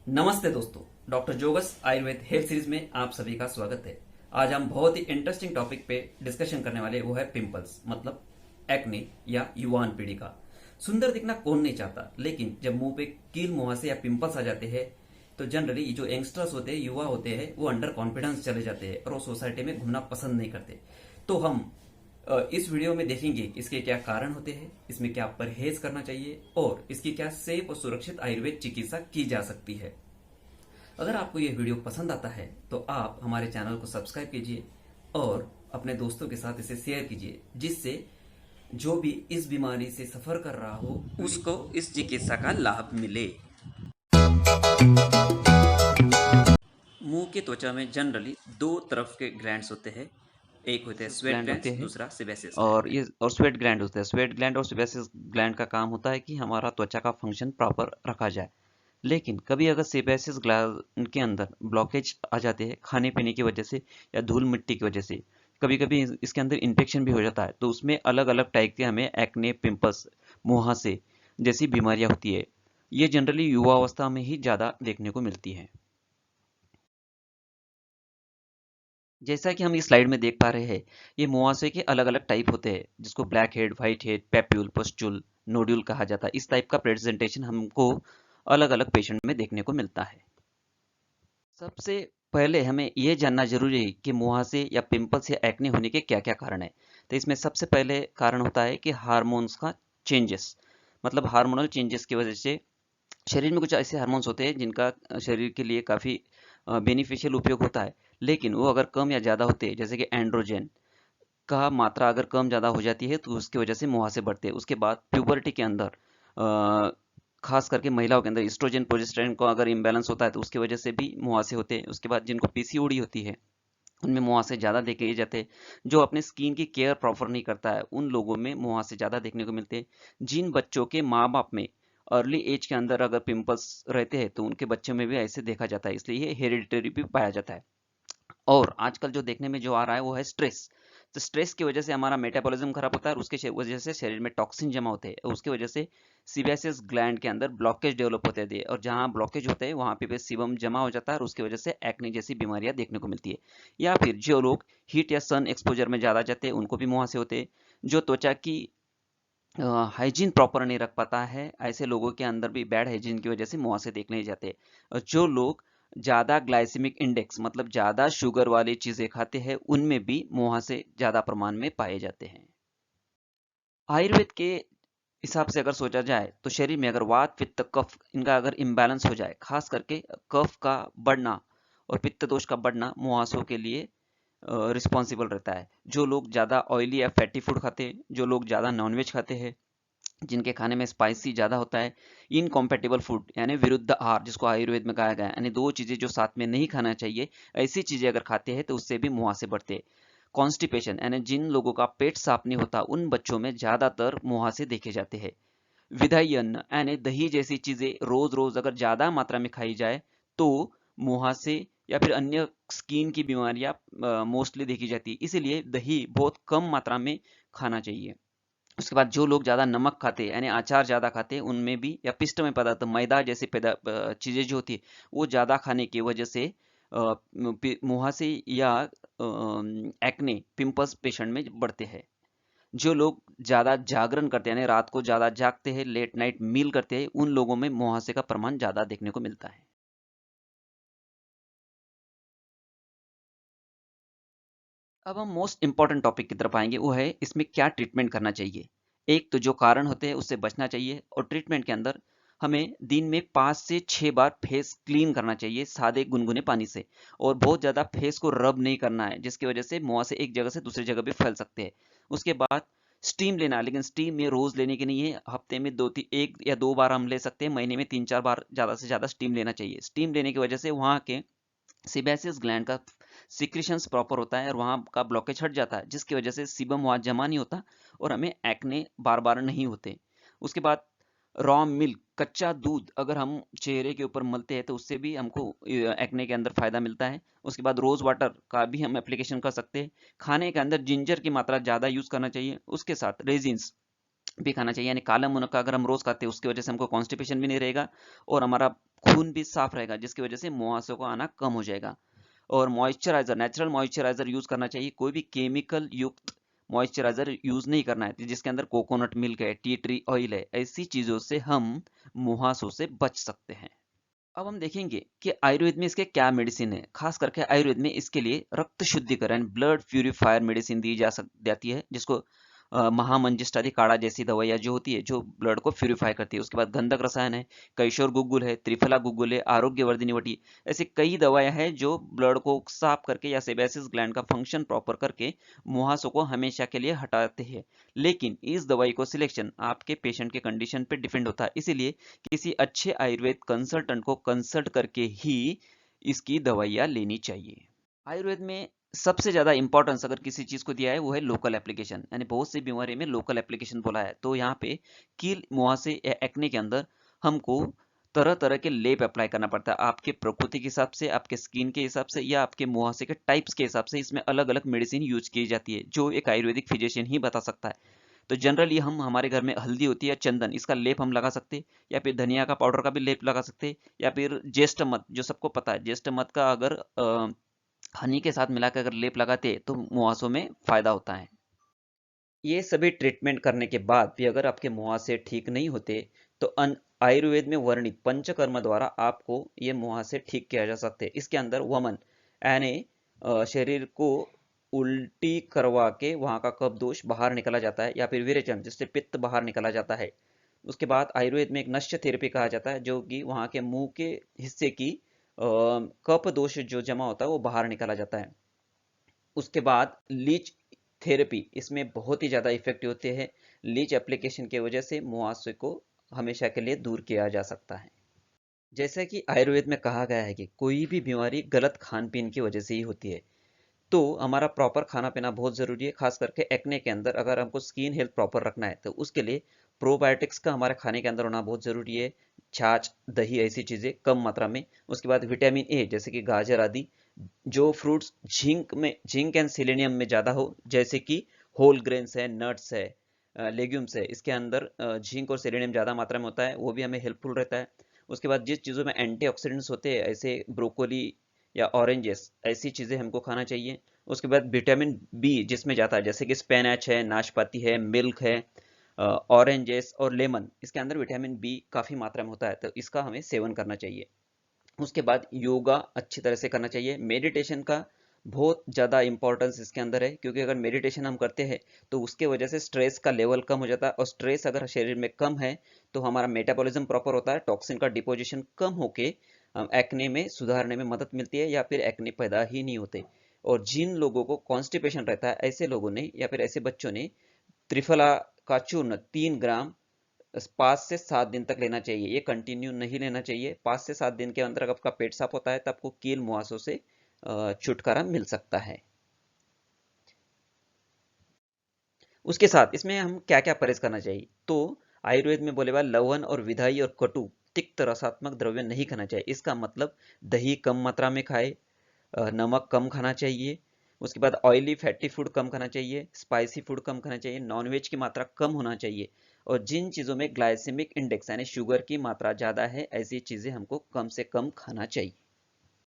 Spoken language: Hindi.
नमस्ते दोस्तों। Doctor joggers Ayurveda health series में आप सभी का स्वागत है। आज हम बहुत ही इंटरेस्टिंग टॉपिक पे डिस्कशन करने वाले, वो है पिंपल्स मतलब एक्ने या युवान पीढ़ी का। सुंदर दिखना कौन नहीं चाहता, लेकिन जब मुंह पे कील मुहासे या पिंपल्स आ जाते हैं तो जनरली जो यंगस्टर्स होते हैं, युवा होते हैं, वो अंडर कॉन्फिडेंस चले जाते हैं और वो सोसाइटी में घूमना पसंद नहीं करते। तो हम इस वीडियो में देखेंगे कि इसके क्या कारण होते हैं, इसमें क्या परहेज करना चाहिए और इसकी क्या सेफ और सुरक्षित आयुर्वेद चिकित्सा की जा सकती है। अगर आपको यह वीडियो पसंद आता है तो आप हमारे चैनल को सब्सक्राइब कीजिए और अपने दोस्तों के साथ इसे शेयर कीजिए, जिससे जो भी इस बीमारी से सफर कर रहा हो उसको इस चिकित्सा का लाभ मिले। मुंह की त्वचा में जनरली दो तरफ के ग्लैंड्स होते हैं। एक होते हैं स्वेट ग्लैंड होते ग्लैंड्स, हैं दूसरा सेबेसियस और ग्लैंड। ये और स्वेट ग्लैंड होते हैं। स्वेट ग्लैंड और सेबेसियस ग्लैंड का काम होता है कि हमारा त्वचा का फंक्शन प्रॉपर रखा जाए। लेकिन कभी अगर सेबेसियस ग्लैंड के अंदर ब्लॉकेज आ जाते हैं खाने पीने की वजह से या धूल मिट्टी की वजह से, कभी कभी इसके अंदर इन्फेक्शन भी हो जाता है, तो उसमें अलग अलग टाइप के हमें एक्ने, पिंपल्स, मुहासे जैसी बीमारियां होती है। ये जनरली युवा अवस्था में ही ज़्यादा देखने को मिलती है। जैसा कि हम इस स्लाइड में देख पा रहे हैं, ये मुहासे के अलग अलग टाइप होते हैं, जिसको black head, white head, papule, pustule, nodule कहा जाता है। इस टाइप का प्रेजेंटेशन हमको अलग अलग पेशेंट में देखने को मिलता है। सबसे पहले हमें यह जानना जरूरी है कि मुहासे या पिंपल्स या एक्ने होने के क्या क्या कारण है। तो इसमें सबसे पहले कारण होता है कि हार्मोन्स का चेंजेस, मतलब हार्मोनल चेंजेस की वजह से शरीर में कुछ ऐसे हार्मोन्स होते हैं जिनका शरीर के लिए काफ़ी बेनिफिशियल उपयोग होता है, लेकिन वो अगर कम या ज़्यादा होते हैं, जैसे कि एंड्रोजन का मात्रा अगर कम ज़्यादा हो जाती है, तो उसकी वजह से मुहासे बढ़ते हैं। उसके बाद प्यूबर्टी के अंदर खास करके महिलाओं के अंदर ईस्ट्रोजन प्रोजेस्टेरोन का अगर इम्बैलेंस होता है, तो उसकी वजह से भी मुहासे होते हैं। उसके बाद जिनको पीसीओडी होती है, उनमें मुहासे ज़्यादा देखे जाते हैं। जो अपने स्किन की केयर प्रॉपर नहीं करता है, उन लोगों में मुहासे ज़्यादा देखने को मिलते हैं। जिन बच्चों के माँ बाप में अर्ली एज के अंदर अगर पिंपल्स रहते हैं, तो उनके बच्चों में भी ऐसे देखा जाता है, इसलिए ये हेरिडिटरी भी पाया जाता है। और आजकल जो देखने में जो आ रहा है वो है स्ट्रेस। तो स्ट्रेस की वजह से हमारा मेटाबॉलिज्म खराब होता है और उसके वजह से शरीर में टॉक्सिन जमा होते हैं, और उसकी वजह से सीबेसियस ग्लैंड के अंदर ब्लॉकेज डेवलप होते हैं, और जहाँ ब्लॉकेज होते हैं वहाँ पे सीबम जमा हो जाता है, और उसकी वजह से एक्ने जैसी बीमारियां देखने को मिलती है। या फिर जो लोग हीट या सन एक्सपोजर में ज़्यादा जाते हैं, उनको भी मुहासे होते हैं। जो त्वचा की हाइजीन प्रॉपर नहीं रख पाता है, ऐसे लोगों के अंदर भी बैड हाइजीन की वजह से मुहासे देखने जाते हैं। और जो लोग ज़्यादा ग्लाइसेमिक इंडेक्स, मतलब ज़्यादा शुगर वाली चीज़ें खाते हैं, उनमें भी मुहासे ज़्यादा प्रमाण में पाए जाते हैं। आयुर्वेद के हिसाब से अगर सोचा जाए, तो शरीर में अगर वात, पित्त, कफ इनका अगर इम्बैलेंस हो जाए, खास करके कफ का बढ़ना और पित्त दोष का बढ़ना मुहासों के लिए रिस्पॉन्सिबल रहता है। जो लोग ज़्यादा ऑयली या फैटी फूड खाते हैं, जो लोग ज़्यादा नॉनवेज खाते हैं, जिनके खाने में स्पाइसी ज़्यादा होता है, इनकॉम्पेटिबल फूड यानी विरुद्ध आहार जिसको आयुर्वेद में कहा गया है, यानी दो चीज़ें जो साथ में नहीं खाना चाहिए, ऐसी चीज़ें अगर खाते हैं तो उससे भी मुहासे बढ़ते हैं। कॉन्स्टिपेशन यानी जिन लोगों का पेट साफ नहीं होता, उन बच्चों में ज़्यादातर मुहासे देखे जाते हैं। विधायी अन्न यानी दही जैसी चीज़ें रोज रोज अगर ज़्यादा मात्रा में खाई जाए, तो मुहासे या फिर अन्य स्किन की बीमारियां मोस्टली देखी जाती है। इसीलिए दही बहुत कम मात्रा में खाना चाहिए। उसके बाद जो लोग ज़्यादा नमक खाते हैं, यानी अचार ज़्यादा खाते हैं, उनमें भी, या पिष्टमय पदार्थ मैदा जैसी चीज़ें जो होती है, वो ज़्यादा खाने की वजह से मुहासे या एक्ने, पिंपल्स पेशेंट में बढ़ते हैं। जो लोग ज़्यादा जागरण करते हैं, यानी रात को ज़्यादा जागते हैं, लेट नाइट मील करते हैं, उन लोगों में मुहासे का प्रमाण ज़्यादा देखने को मिलता है। अब हम मोस्ट इंपॉर्टेंट टॉपिक की तरफ आएंगे, वो है इसमें क्या ट्रीटमेंट करना चाहिए। एक तो जो कारण होते हैं उससे बचना चाहिए, और ट्रीटमेंट के अंदर हमें दिन में 5 से 6 बार फेस क्लीन करना चाहिए सादे गुनगुने पानी से, और बहुत ज़्यादा फेस को रब नहीं करना है, जिसकी वजह से मुहासे एक जगह से दूसरी जगह भी फैल सकते हैं। उसके बाद स्टीम लेना है, लेकिन स्टीम में रोज लेने की नहीं है, हफ्ते में 1 या 2 बार हम ले सकते हैं, महीने में 3-4 बार ज़्यादा से ज़्यादा स्टीम लेना चाहिए। स्टीम लेने की वजह से वहाँ के सेबेसियस ग्लैंड का सिक्रीशंस प्रॉपर होता है और वहाँ का ब्लॉकेज हट जाता है, जिसकी वजह से सीबम वहाँ जमा नहीं होता और हमें एक्ने बार बार नहीं होते। उसके बाद रॉ मिल्क, कच्चा दूध अगर हम चेहरे के ऊपर मलते हैं, तो उससे भी हमको एक्ने के अंदर फायदा मिलता है। उसके बाद रोज वाटर का भी हम एप्लीकेशन कर सकते हैं। खाने के अंदर जिंजर की मात्रा ज़्यादा यूज़ करना चाहिए। उसके साथ रेजिन्स, भी खाना चाहिए, यानी काला मुनक्का अगर हम रोज खाते हैं उसकी वजह से हमको कॉन्स्टिपेशन भी नहीं रहेगा और हमारा खून भी साफ रहेगा, जिसकी वजह से मुहासों को आना कम हो जाएगा। और मॉइस्चराइजर, नेचुरल मॉइस्चराइजर यूज करना चाहिए, कोई भी केमिकल युक्त मॉइस्चराइजर यूज नहीं करना है जिसके अंदर कोकोनट मिल्क है, टी ट्री ऑयल है। ऐसी चीजों से हम मुहासों से बच सकते हैं। अब हम देखेंगे कि आयुर्वेद में इसके क्या मेडिसिन है। खास करके आयुर्वेद में इसके लिए रक्त शुद्धिकरण, ब्लड प्यूरिफायर मेडिसिन दी जाती है, जिसको महामंजिष्ठ आदि काढ़ा जैसी दवाइयाँ जो होती है, जो ब्लड को प्यूरिफाई करती है। उसके बाद गंधक रसायन है, कैशोर गुग्गुल है, त्रिफला गुग्गुल है, आरोग्यवर्धिनी वटी, ऐसे कई दवाइयाँ हैं जो ब्लड को साफ करके या सेबेसिस ग्लैंड का फंक्शन प्रॉपर करके मुहासों को हमेशा के लिए हटाते हैं। लेकिन इस दवाई को सिलेक्शन आपके पेशेंट के कंडीशन पे डिपेंड होता है, इसीलिए किसी अच्छे आयुर्वेद कंसल्टेंट को कंसल्ट करके ही इसकी दवाइयाँ लेनी चाहिए। आयुर्वेद में सबसे ज्यादा इंपॉर्टेंस अगर किसी चीज को दिया है वो है लोकल एप्लीकेशन, यानी बहुत सी बीमारी में लोकल एप्लीकेशन बोला है। तो यहाँ पे कील मुहासे या एक्ने के अंदर हमको तरह तरह के लेप अप्लाई करना पड़ता है, आपके प्रकृति के हिसाब से, आपके स्किन के हिसाब से या आपके मुहासे के टाइप्स के हिसाब से। इसमें अलग अलग मेडिसिन यूज की जाती है जो एक आयुर्वेदिक फिजिशियन ही बता सकता है। तो जनरली हम हमारे घर में हल्दी होती है, चंदन, इसका लेप हम लगा सकते हैं, या फिर धनिया का पाउडर का भी लेप लगा सकते हैं, या फिर ज्येष्ठ मध जो सबको पता है, ज्येष्ठ मध का अगर हनी के साथ मिलाकर अगर लेप लगाते तो मुहासों में फायदा होता है। ये सभी ट्रीटमेंट करने के बाद भी अगर आपके मुहासे ठीक नहीं होते तो आयुर्वेद में वर्णित पंचकर्म द्वारा आपको ये मुहासे ठीक किया जा सकते हैं। इसके अंदर वमन, यानी शरीर को उल्टी करवा के वहां का कफ दोष बाहर निकला जाता है, या फिर विरेचन जिससे पित्त बाहर निकला जाता है। उसके बाद आयुर्वेद में एक नश्य थेरेपी कहा जाता है, जो कि वहां के मुंह के हिस्से की कफ दोष जो जमा होता है वो बाहर निकाला जाता है। उसके बाद लीच थेरेपी इसमें बहुत ही ज़्यादा इफेक्टिव होते हैं। लीच एप्लीकेशन की वजह से मुहासे को हमेशा के लिए दूर किया जा सकता है। जैसा कि आयुर्वेद में कहा गया है कि कोई भी बीमारी गलत खान पीन की वजह से ही होती है, तो हमारा प्रॉपर खाना पीना बहुत ज़रूरी है। खास करके एक्ने के अंदर अगर हमको स्किन हेल्थ प्रॉपर रखना है तो उसके लिए प्रोबायोटिक्स का हमारे खाने के अंदर होना बहुत ज़रूरी है। छाछ, दही, ऐसी चीज़ें कम मात्रा में। उसके बाद विटामिन ए जैसे कि गाजर आदि, जो फ्रूट्स जिंक एंड सेलेनियम में ज़्यादा हो, जैसे कि होल ग्रेन्स है, नट्स है, लेग्यूम्स है, इसके अंदर जिंक और सेलेनियम ज़्यादा मात्रा में होता है, वो भी हमें हेल्पफुल रहता है। उसके बाद जिस चीज़ों में एंटीऑक्सीडेंट्स होते हैं, ऐसे ब्रोकोली या ऑरेंजेस, ऐसी चीज़ें हमको खाना चाहिए। उसके बाद विटामिन बी जिसमें जाता है, जैसे कि स्पेनच है, नाशपाती है, मिल्क है, ऑरेंजेस और लेमन, इसके अंदर विटामिन बी काफ़ी मात्रा में होता है, तो इसका हमें सेवन करना चाहिए। उसके बाद योगा अच्छी तरह से करना चाहिए। मेडिटेशन का बहुत ज़्यादा इंपॉर्टेंस इसके अंदर है, क्योंकि अगर मेडिटेशन हम करते हैं तो उसके वजह से स्ट्रेस का लेवल कम हो जाता है, और स्ट्रेस अगर शरीर में कम है तो हमारा मेटाबॉलिज्म प्रॉपर होता है, टॉक्सिन का डिपोजिशन कम होके एक्ने में सुधारने में मदद मिलती है, या फिर एक्ने पैदा ही नहीं होते। और जिन लोगों को कॉन्स्टिपेशन रहता है, ऐसे लोगों ने या फिर ऐसे बच्चों ने त्रिफला का चूर्ण 3 ग्राम 5 से 7 दिन तक लेना चाहिए। ये कंटिन्यू नहीं लेना चाहिए। 5 से 7 दिन के अंदर अगर आपका पेट साफ होता है तो आपको कील मुहासों से छुटकारा मिल सकता है। उसके साथ इसमें हम क्या क्या परहेज करना चाहिए, तो आयुर्वेद में बोले हुआ लवण और विधाई और कटु तिक्त रसात्मक द्रव्य नहीं खाना चाहिए। इसका मतलब दही कम मात्रा में खाए, नमक कम खाना चाहिए। उसके बाद ऑयली फैटी फूड कम खाना चाहिए, स्पाइसी फूड कम खाना चाहिए, नॉनवेज की मात्रा कम होना चाहिए। और जिन चीज़ों में ग्लाइसेमिक इंडेक्स यानी शुगर की मात्रा ज़्यादा है, ऐसी चीज़ें हमको कम से कम खाना चाहिए।